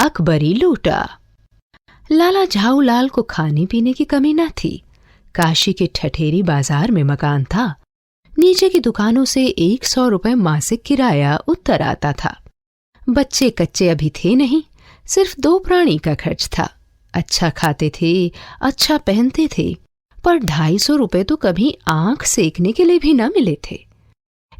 अकबरी लूटा। लाला झाऊलाल को खाने पीने की कमी न थी। काशी के ठठेरी बाजार में मकान था। नीचे की दुकानों से 100 रुपए मासिक किराया उत्तर आता था। बच्चे कच्चे अभी थे नहीं, सिर्फ 2 प्राणी का खर्च था। अच्छा खाते थे, अच्छा पहनते थे, पर 250 रुपए तो कभी आंख सेकने के लिए भी न मिले थे।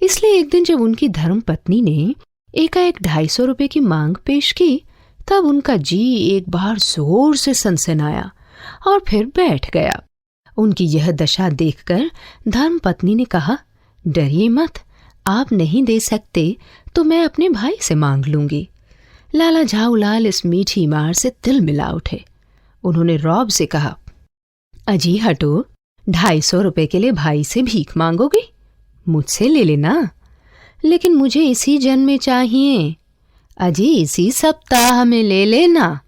इसलिए एक दिन जब उनकी धर्म पत्नी ने एकाएक 250 रुपए की मांग पेश की, तब उनका जी एक बार जोर से सनसनाया और फिर बैठ गया। उनकी यह दशा देखकर धर्मपत्नी ने कहा, डरिए मत, आप नहीं दे सकते तो मैं अपने भाई से मांग लूंगी। लाला झाऊलाल इस मीठी मार से तिल मिला उठे। उन्होंने रौब से कहा, अजी हटो, 250 रुपए के लिए भाई से भीख मांगोगे? मुझसे ले लेना, लेकिन मुझे इसी जन्म में चाहिए। अजी इसी सप्ताह में ले लेना।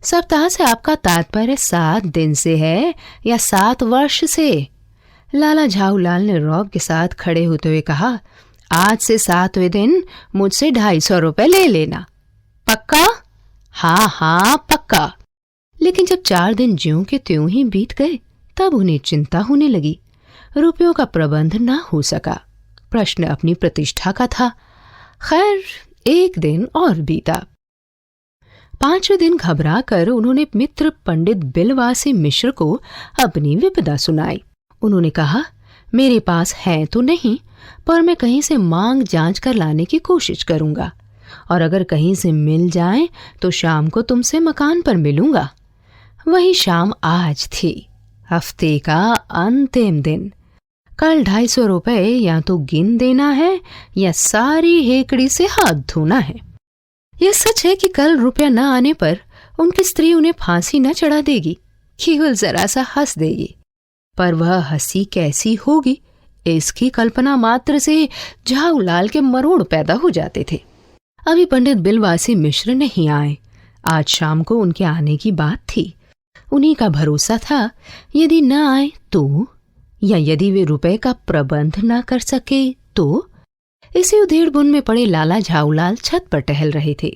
सप्ताह से आपका तात्पर्य 7 दिन से है या 7 वर्ष से? लाला झाऊलाल ने रौब के साथ खड़े होते हुए कहा, आज से 7वें दिन मुझसे 250 रुपए ले लेना। पक्का? हाँ हाँ पक्का। लेकिन जब 4 दिन ज्यों के त्यों ही बीत गए, तब उन्हें चिंता होने लगी। रुपयों का प्रबंध ना हो सका। प्रश्न अपनी प्रतिष्ठा का था। खैर, एक दिन और बीता। 5वें दिन घबरा कर उन्होंने मित्र पंडित बिलवासी मिश्र को अपनी विपदा सुनाई। उन्होंने कहा, मेरे पास है तो नहीं, पर मैं कहीं से मांग जांच कर लाने की कोशिश करूंगा, और अगर कहीं से मिल जाए तो शाम को तुमसे मकान पर मिलूंगा। वही शाम आज थी, हफ्ते का अंतिम दिन। कल 250 रुपए या तो गिन देना है या सारी हेकड़ी से हाथ धोना है। यह सच है कि कल रुपया न आने पर उनकी स्त्री उन्हें फांसी न चढ़ा देगी, केवल जरा सा हंस देगी। पर वह हंसी कैसी होगी, इसकी कल्पना मात्र से झाऊलाल के मरोड़ पैदा हो जाते थे। अभी पंडित बिलवासी मिश्र नहीं आए। आज शाम को उनके आने की बात थी। उन्हीं का भरोसा था, यदि न आए तो, या यदि वे रुपए का प्रबंध न कर सके तो। इसी उधेड़-बुन में पड़े लाला झाऊलाल छत पर टहल रहे थे।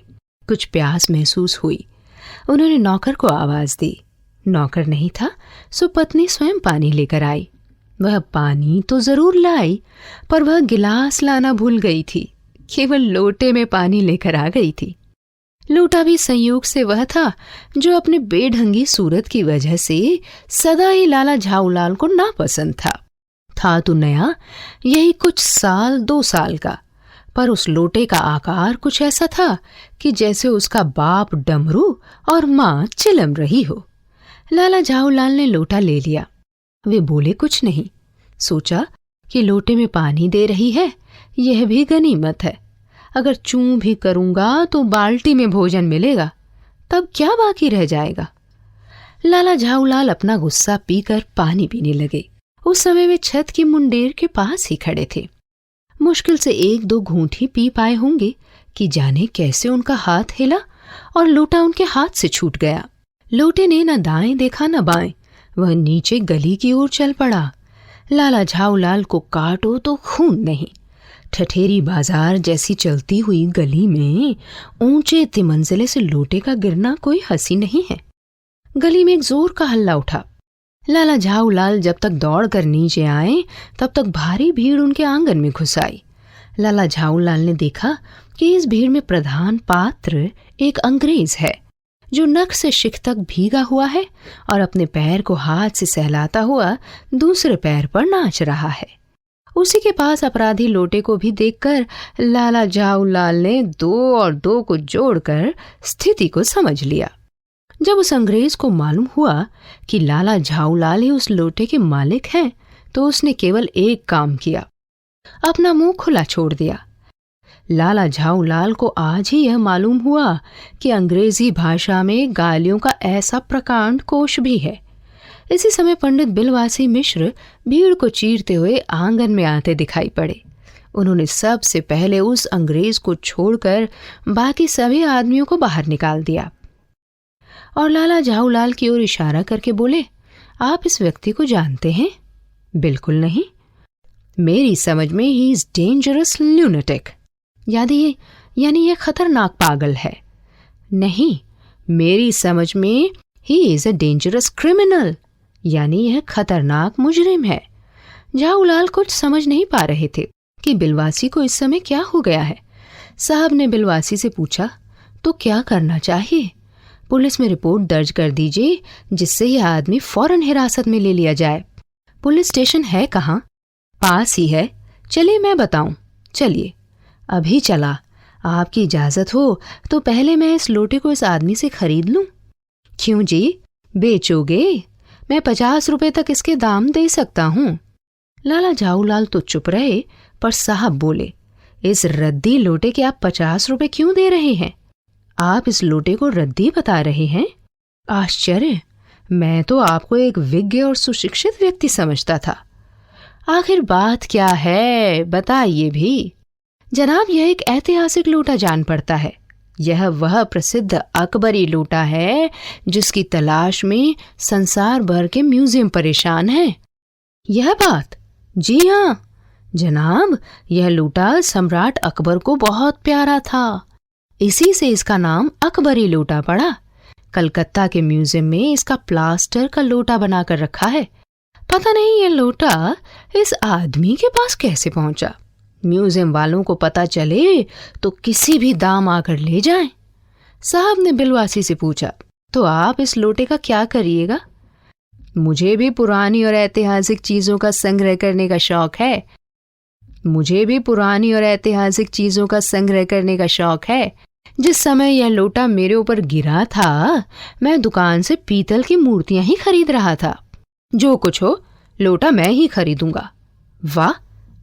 कुछ प्यास महसूस हुई। उन्होंने नौकर को आवाज दी। नौकर नहीं था, सो पत्नी स्वयं पानी लेकर आई। वह पानी तो जरूर लाई, पर वह गिलास लाना भूल गई थी। केवल लोटे में पानी लेकर आ गई थी। लोटा भी संयोग से वह था जो अपने बेढंगी सूरत की वजह से सदा ही लाला झाऊलाल को नापसंद था तो नया, यही कुछ 2 साल का, पर उस लोटे का आकार कुछ ऐसा था कि जैसे उसका बाप डमरू और माँ चिलम रही हो। लाला झाऊलाल ने लोटा ले लिया। वे बोले कुछ नहीं। सोचा कि लोटे में पानी दे रही है, यह भी गनीमत है। अगर चूं भी करूंगा तो बाल्टी में भोजन मिलेगा, तब क्या बाकी रह जाएगा। लाला झाऊलाल अपना गुस्सा पीकर पानी पीने लगे। उस समय वे छत की मुंडेर के पास ही खड़े थे। मुश्किल से 1-2 घूंटी पी पाए होंगे कि जाने कैसे उनका हाथ हिला और लोटा उनके हाथ से छूट गया। लोटे ने न दाएं देखा न बाएं, वह नीचे गली की ओर चल पड़ा। लाला झाऊलाल को काटो तो खून नहीं। ठठेरी बाजार जैसी चलती हुई गली में ऊंचे तिमंजिले से लोटे का गिरना कोई हंसी नहीं है। गली में एक जोर का हल्ला उठा। लाला झाऊलाल जब तक दौड़कर नीचे आए, तब तक भारी भीड़ उनके आंगन में घुस आई। लाला झाऊलाल ने देखा कि इस भीड़ में प्रधान पात्र एक अंग्रेज है, जो नख से शिख तक भीगा हुआ है और अपने पैर को हाथ से सहलाता हुआ दूसरे पैर पर नाच रहा है। उसी के पास अपराधी लोटे को भी देखकर लाला झाऊलाल ने 2 और 2 को जोड़कर स्थिति को समझ लिया। जब उस अंग्रेज को मालूम हुआ कि लाला झाऊलाल ही उस लोटे के मालिक हैं, तो उसने केवल एक काम किया, अपना मुंह खुला छोड़ दिया। लाला झाऊलाल को आज ही यह मालूम हुआ कि अंग्रेजी भाषा में गालियों का ऐसा प्रकांड कोश भी है। इसी समय पंडित बिलवासी मिश्र भीड़ को चीरते हुए आंगन में आते दिखाई पड़े। उन्होंने सबसे पहले उस अंग्रेज को छोड़कर बाकी सभी आदमियों को बाहर निकाल दिया और लाला झाऊलाल की ओर इशारा करके बोले, आप इस व्यक्ति को जानते हैं? बिल्कुल नहीं। मेरी समझ में ही इज डेंजरस ल्यूनेटिक, यानी ये खतरनाक पागल है। नहीं, मेरी समझ में he is a dangerous criminal, यानी यह खतरनाक मुजरिम है। झाऊलाल कुछ समझ नहीं पा रहे थे कि बिलवासी को इस समय क्या हो गया है। साहब ने बिलवासी से पूछा, तो क्या करना चाहिए? पुलिस में रिपोर्ट दर्ज कर दीजिए, जिससे यह आदमी फौरन हिरासत में ले लिया जाए। पुलिस स्टेशन है कहाँ? पास ही है, चलिए मैं बताऊं। चलिए। अभी चला। आपकी इजाजत हो तो पहले मैं इस लोटे को इस आदमी से खरीद लूं। क्यों जी, बेचोगे? मैं 50 रुपए तक इसके दाम दे सकता हूं। लाला झाऊलाल तो चुप रहे, पर साहब बोले, इस रद्दी लोटे के आप 50 रुपए क्यों दे रहे हैं? आप इस लोटे को रद्दी बता रहे हैं? आश्चर्य, मैं तो आपको एक विज्ञ और सुशिक्षित व्यक्ति समझता था। आखिर बात क्या है, बताइए भी। जनाब, यह एक ऐतिहासिक लोटा जान पड़ता है। यह वह प्रसिद्ध अकबरी लोटा है जिसकी तलाश में संसार भर के म्यूजियम परेशान हैं। यह बात? जी हाँ जनाब, यह लोटा सम्राट अकबर को बहुत प्यारा था। इसी से इसका नाम अकबरी लोटा पड़ा। कलकत्ता के म्यूजियम में इसका प्लास्टर का लोटा बनाकर रखा है। पता नहीं यह लोटा इस आदमी के पास कैसे पहुंचा। म्यूजियम वालों को पता चले तो किसी भी दाम आकर ले जाएं। साहब ने बिलवासी से पूछा, तो आप इस लोटे का क्या करिएगा? मुझे भी पुरानी और ऐतिहासिक चीजों का संग्रह करने का शौक है। जिस समय यह लोटा मेरे ऊपर गिरा था, मैं दुकान से पीतल की मूर्तियां ही खरीद रहा था। जो कुछ हो, लोटा मैं ही खरीदूंगा। वाह,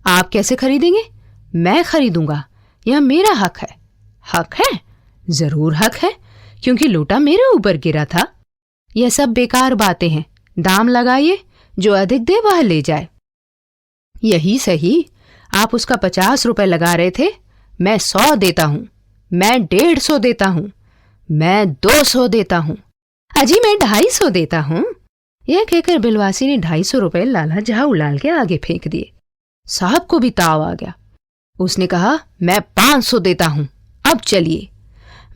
आप कैसे खरीदेंगे? मैं खरीदूंगा, यह मेरा हक है। हक है? जरूर हक है, क्योंकि लोटा मेरे ऊपर गिरा था। यह सब बेकार बातें हैं। दाम लगाइए, जो अधिक दे वह ले जाए। यही सही, आप उसका 50 रुपए लगा रहे थे। मैं 100 देता हूं, मैं 150 देता हूं, मैं 200 देता हूं, अजी मैं 250 देता हूं। यह कहकर बिलवासी ने 250 रुपए लाला झाऊलाल के आगे फेंक दिए। साहब को भी ताव आ गया। उसने कहा, मैं 500 देता हूं, अब चलिए।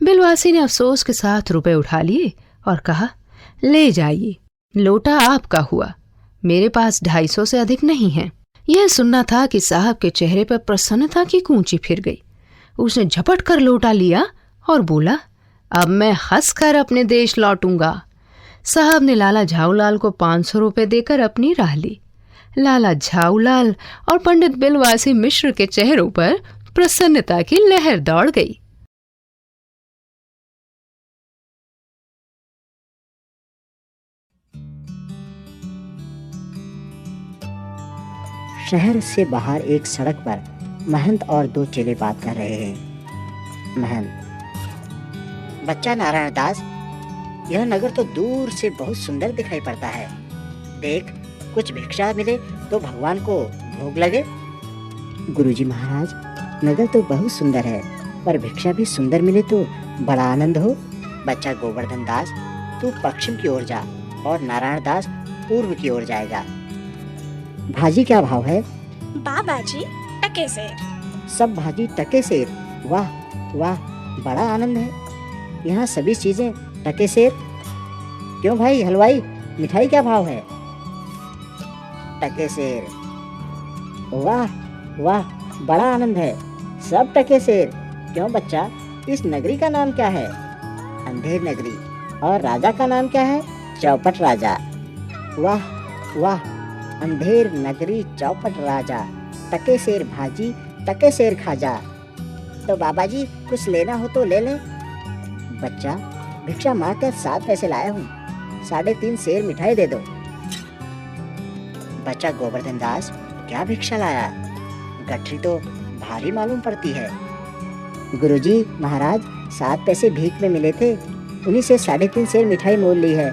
बिलवासी ने अफसोस के साथ रुपए उठा लिए और कहा, ले जाइए, लोटा आपका हुआ। मेरे पास 250 से अधिक नहीं है। यह सुनना था कि साहब के चेहरे पर प्रसन्नता की कूंची फिर गई। उसने झपट कर लोटा लिया और बोला, अब मैं हंस कर अपने देश लौटूंगा। साहब ने लाला झाऊलाल को 500 रुपए देकर अपनी राह ली। लाला झाऊलाल और पंडित बिलवासी मिश्र के चेहरों पर प्रसन्नता की लहर दौड़ गई। शहर से बाहर एक सड़क पर महंत और 2 चेले बात कर रहे हैं। महंत, बच्चा नारायण दास, यह नगर तो दूर से बहुत सुंदर दिखाई पड़ता है। देख, कुछ भिक्षा मिले तो भगवान को भोग लगे। गुरुजी महाराज, नगर तो बहुत सुंदर है, पर भिक्षा भी सुंदर मिले तो बड़ा आनंद हो। बच्चा गोवर्धन दास, तू पश्चिम की ओर जा और नारायण दास पूर्व की ओर जाएगा। भाजी क्या भाव है? बाबाजी, टके सेर। सब भाजी टके सेर। वाह वाह, बड़ा आनंद है। यहाँ सभी चीजें टके सेर। क्यों भाई हलवाई, मिठाई क्या भाव है? टके सेर। वाह वाह, बड़ा आनंद है, सब टके सेर। क्यों बच्चा, इस नगरी का नाम क्या है? अंधेर नगरी। और राजा का नाम क्या है? चौपट राजा। वाह वाह, अंधेर नगरी चौपट राजा, टके सेर भाजी, टके सेर खाजा। तो बाबाजी, कुछ लेना हो तो ले लें। बच्चा, भिक्षा मांगकर 7 पैसे लाया हूँ, 3.5 सेर मिठाई दे दो। बच्चा गोवर्धन दास, क्या भिक्षा लाया? गठरी तो भारी मालूम पड़ती है। गुरुजी महाराज, 7 पैसे भीख में मिले थे, उन्हीं से 3.5 सेर मिठाई मोल ली है।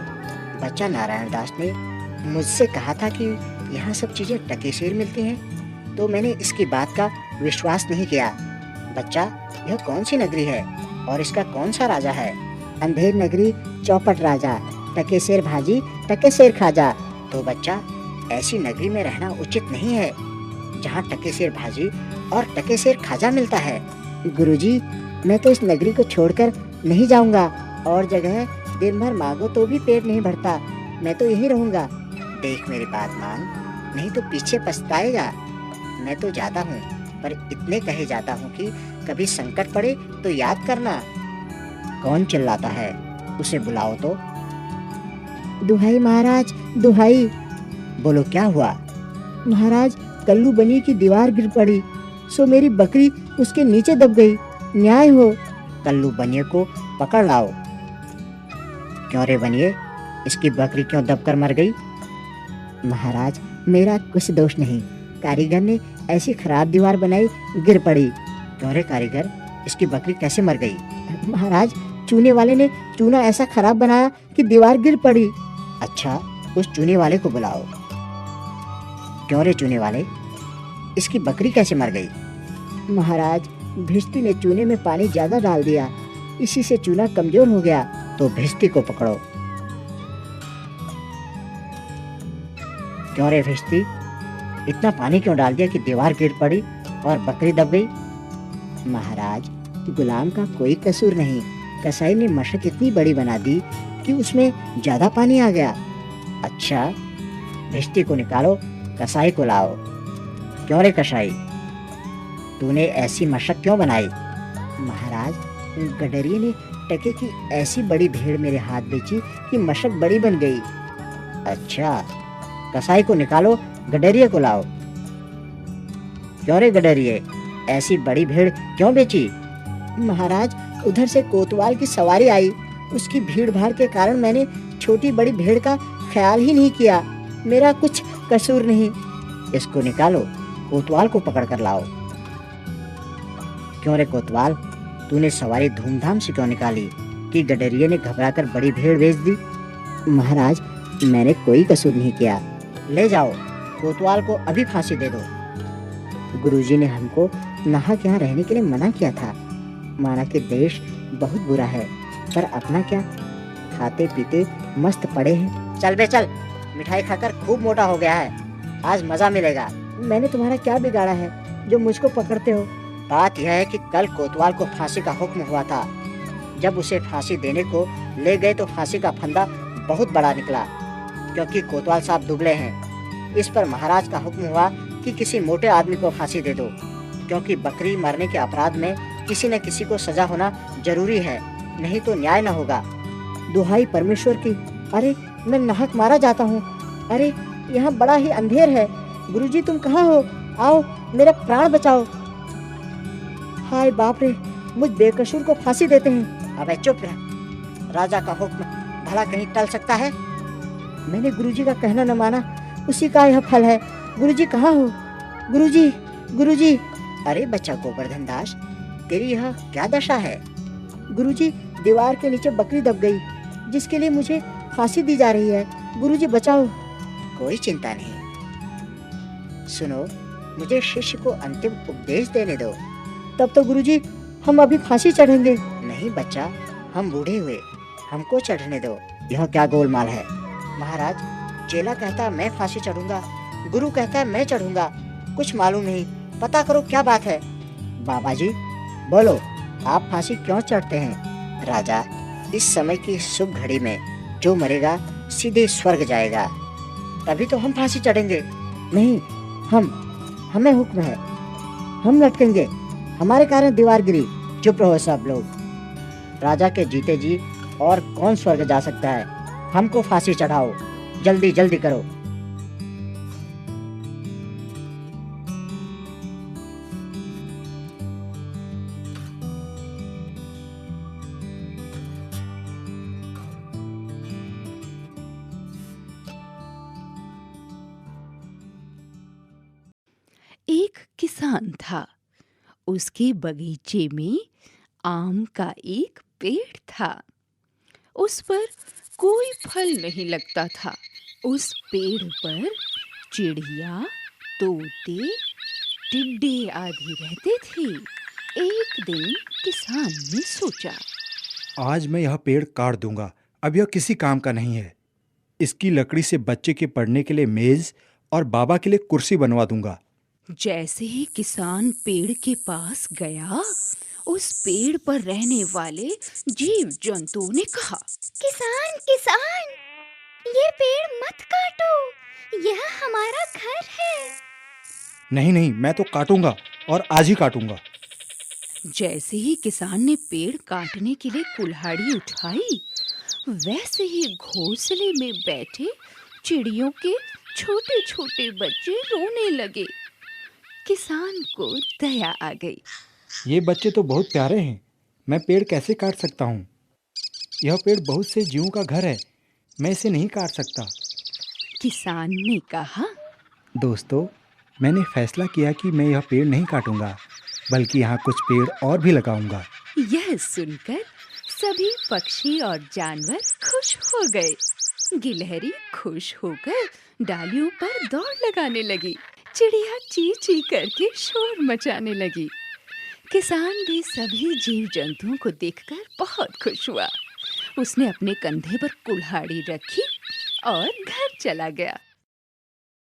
बच्चा नारायण दास ने मुझसे कहा था कि यहाँ सब चीजें टके सेर मिलती हैं, तो मैंने इसकी बात का विश्वास नहीं किया। बच्चा, यह कौन सी नगरी है और इसका कौन सा राजा है? अंधेर नगरी चौपट राजा, टके सेर भाजी, टके सेर खाजा। तो बच्चा, ऐसी नगरी में रहना उचित नहीं है जहाँ टके सेर भाजी और टके सेर खाजा मिलता है। गुरुजी, मैं तो इस नगरी को छोड़कर नहीं जाऊंगा, और जगह दिन भर मांगो तो भी पेट नहीं भरता। मैं तो यहीं रहूंगा। देख मेरी बात मान, नहीं तो पीछे पछताएगा। मैं तो जाता हूँ, पर इतने कहे जाता हूँ कि कभी संकट पड़े तो याद करना। कौन चिल्लाता है? उसे बुलाओ तो। दुहाई महाराज, दुहाई। बोलो क्या हुआ? महाराज, कल्लू बनिए की दीवार गिर पड़ी, सो मेरी बकरी उसके नीचे दब गई। न्याय हो। कल्लू बनिए को पकड़ लाओ। क्यों रे बनिए, इसकी बकरी क्यों दबकर मर गई? महाराज, मेरा कुछ दोष नहीं, कारीगर ने ऐसी खराब दीवार बनाई, गिर पड़ी। क्यों रे कारीगर, इसकी बकरी कैसे मर गई? महाराज, चूने वाले ने चूना ऐसा खराब बनाया कि दीवार गिर पड़ी। अच्छा, उस चूने वाले को बुलाओ। क्यों रे चूने वाले, इसकी बकरी कैसे मर गई? महाराज, भिष्टी ने चूने में पानी ज्यादा डाल दिया, इसी से चूना कमजोर हो गया। तो भिष्टी को पकड़ो। क्यों रे भिष्टी, इतना पानी क्यों डाल दिया कि दीवार गिर पड़ी और बकरी दब गई? महाराज, गुलाम का कोई कसूर नहीं, कसाई ने मशक इतनी बड़ी बना दी कि उसमें ज्यादा पानी आ गया। अच्छा, भिष्टी को निकालो, कसाई को लाओ। क्यों रे कसाई, तूने ऐसी मशक क्यों बनाई? महाराज, गडरिये ने टके की ऐसी बड़ी भेड़ मेरे हाथ बेची कि मशक बड़ी बन गई। अच्छा, कसाई को निकालो, गडरिये को लाओ। क्यों रे गडरिये, ऐसी बड़ी भेड़ क्यों बेची? महाराज, उधर से कोतवाल की सवारी आई, उसकी भीड़ भाड़ के कारण मैंने छोटी बड़ी भेड़ का ख्याल ही नहीं किया। मेरा कुछ कसूर नहीं। इसको निकालो, कोतवाल को पकड़ कर लाओ। क्यों रे कोतवाल, तूने सवारी धूमधाम से क्यों निकाली कि गडरिये ने घबराकर बड़ी भेड़ बेच दी? महाराज, मैंने कोई कसूर नहीं किया। ले जाओ, कोतवाल को अभी फांसी दे दो। गुरुजी ने हमको नाहक यहाँ रहने के लिए मना किया था। माना कि देश बहुत बुरा है, पर अपना क्या, खाते पीते मस्त पड़े हैं। चल बे चल, मिठाई खाकर खूब मोटा हो गया है, आज मजा मिलेगा। मैंने तुम्हारा क्या बिगाड़ा है जो मुझको पकड़ते हो? बात यह है कि कल कोतवाल को फांसी का हुक्म हुआ था। जब उसे फांसी देने को ले गए तो फांसी का फंदा बहुत बड़ा निकला, क्योंकि कोतवाल साहब दुबले हैं। इस पर महाराज का हुक्म हुआ कि किसी मोटे आदमी को फांसी दे दो, क्योंकि बकरी मरने के अपराध में किसी न किसी को सजा होना जरूरी है, नहीं तो न्याय न होगा। दुहाई परमेश्वर की, अरे मैं नाहक मारा जाता हूँ। अरे यहाँ बड़ा ही अंधेर है। गुरुजी तुम कहाँ हो? आओ, मेरा प्राण बचाओ। हाय बाप रे, मुझ बेकसूर को फांसी देते हैं। अबे चुप रह, राजा का हुक्म भला कहीं टल सकता है? मैंने गुरुजी का कहना न माना, उसी का यह फल है। गुरुजी कहाँ हो? गुरुजी, गुरुजी। अरे बच्चा गोवर्धन दास, तेरी यह क्या दशा है? गुरुजी, दीवार के नीचे बकरी दब गई, जिसके लिए मुझे फांसी दी जा रही है। गुरुजी बचाओ। कोई चिंता नहीं, सुनो, मुझे शिष्य को अंतिम उपदेश देने दो। तब तो गुरुजी हम अभी फांसी चढ़ेंगे। नहीं बच्चा, हम बूढ़े हुए, हमको चढ़ने दो। यह क्या गोलमाल है? महाराज, चेला कहता है मैं फांसी चढ़ूंगा, गुरु कहता है मैं चढ़ूंगा, कुछ मालूम नहीं, पता करो क्या बात है। बाबा जी बोलो, आप फांसी क्यों चढ़ते हैं? राजा, इस समय की शुभ घड़ी में जो मरेगा सीधे स्वर्ग जाएगा, तभी तो हम फांसी चढ़ेंगे। नहीं, हमें हुक्म है, हम लटकेंगे, हमारे कारण दीवार गिरी। चुप रहो सब लोग। राजा के जीते जी और कौन स्वर्ग जा सकता है? हमको फांसी चढ़ाओ, जल्दी जल्दी करो। एक किसान था, उसके बगीचे में आम का एक पेड़ था। उस पर कोई फल नहीं लगता था। उस पेड़ पर चिड़िया, तोते, टिड्डे आदि रहते थे। एक दिन किसान ने सोचा, आज मैं यह पेड़ काट दूंगा, अब यह किसी काम का नहीं है। इसकी लकड़ी से बच्चे के पढ़ने के लिए मेज और बाबा के लिए कुर्सी बनवा दूंगा। जैसे ही किसान पेड़ के पास गया, उस पेड़ पर रहने वाले जीव जंतुओं ने कहा, किसान किसान, ये पेड़ मत काटो, यह हमारा घर है। नहीं नहीं, मैं तो काटूंगा और आज ही काटूंगा। जैसे ही किसान ने पेड़ काटने के लिए कुल्हाड़ी उठाई, वैसे ही घोंसले में बैठे चिड़ियों के छोटे छोटे बच्चे रोने लगे। किसान को दया आ गई। ये बच्चे तो बहुत प्यारे हैं, मैं पेड़ कैसे काट सकता हूँ? यह पेड़ बहुत से जीवों का घर है, मैं इसे नहीं काट सकता। किसान ने कहा, दोस्तों, मैंने फैसला किया कि मैं यह पेड़ नहीं काटूंगा, बल्कि यहाँ कुछ पेड़ और भी लगाऊंगा। यह सुनकर सभी पक्षी और जानवर खुश हो गए। गिलहरी खुश होकर डालियों पर दौड़ लगाने लगी। चिड़िया ची ची करके शोर मचाने लगी। किसान भी सभी जीव जंतुओं को देखकर बहुत खुश हुआ। उसने अपने कंधे पर कुल्हाड़ी रखी और घर चला गया।